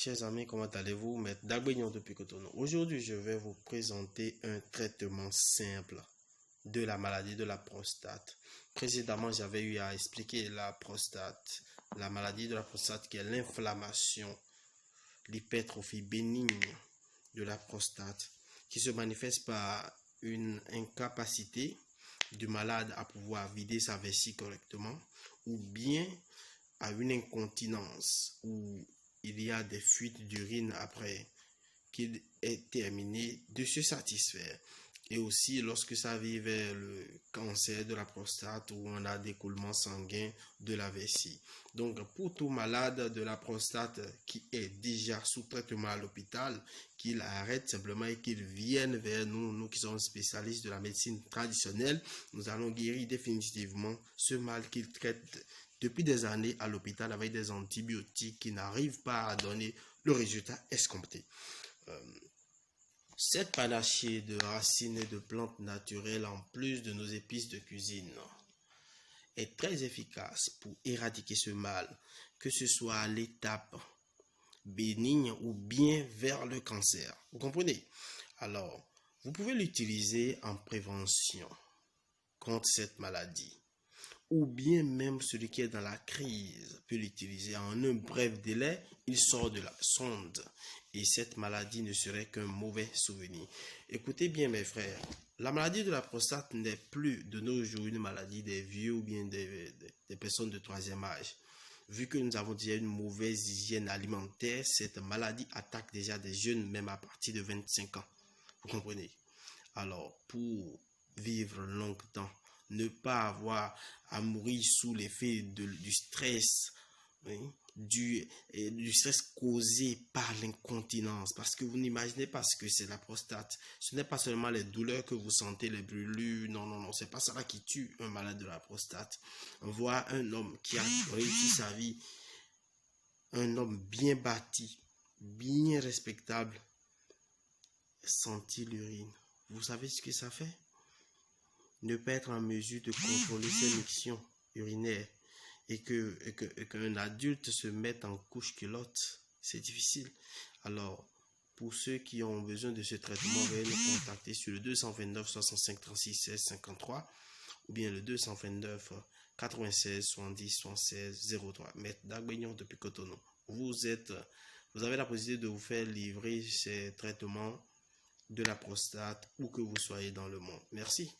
chers amis, comment allez-vous? Maître Dagbeignon depuis Cotonou. Aujourd'hui, je vais vous présenter un traitement simple de la maladie de la prostate. Précédemment, j'avais eu à expliquer la prostate, la maladie de la prostate qui est l'inflammation, l'hypertrophie bénigne de la prostate qui se manifeste par une incapacité du malade à pouvoir vider sa vessie correctement ou bien à une incontinence où il y a des fuites d'urine après qu'il ait terminé de se satisfaire. Et aussi lorsque ça arrive vers le cancer de la prostate où on a d'écoulement sanguin de la vessie. Donc pour tout malade de la prostate qui est déjà sous traitement à l'hôpital, qu'il arrête simplement et qu'il vienne vers nous, nous qui sommes spécialistes de la médecine traditionnelle, nous allons guérir définitivement ce mal qu'il traite depuis des années à l'hôpital avec des antibiotiques qui n'arrivent pas à donner le résultat escompté. Cette panachée de racines et de plantes naturelles, en plus de nos épices de cuisine, est très efficace pour éradiquer ce mal, que ce soit à l'étape bénigne ou bien vers le cancer. Vous comprenez? Alors, vous pouvez l'utiliser en prévention contre cette maladie. Ou bien même celui qui est dans la crise peut l'utiliser. En un bref délai, il sort de la sonde. Et cette maladie ne serait qu'un mauvais souvenir. Écoutez bien mes frères, la maladie de la prostate n'est plus de nos jours une maladie des vieux ou bien des personnes de troisième âge. Vu que nous avons déjà une mauvaise hygiène alimentaire, cette maladie attaque déjà des jeunes même à partir de 25 ans. Vous comprenez? Alors, pour vivre longtemps, ne pas avoir à mourir sous l'effet du stress, oui, du stress causé par l'incontinence, parce que vous n'imaginez pas ce que c'est la prostate. Ce n'est pas seulement les douleurs que vous sentez, les brûlures, non, c'est pas ça qui tue un malade de la prostate. On voit un homme qui a réussi sa vie, un homme bien bâti, bien respectable, sentir l'urine. Vous savez ce que ça fait? Ne pas être en mesure de contrôler ses mictions urinaires et qu'un adulte se mette en couche-culotte, c'est difficile. Alors, pour ceux qui ont besoin de ce traitement, veuillez nous contacter sur le 229 65 36 16 53 ou bien le 229 96 70 76 03. Maître Dagbeignon depuis Cotonou. Vous avez la possibilité de vous faire livrer ces traitements de la prostate où que vous soyez dans le monde. Merci.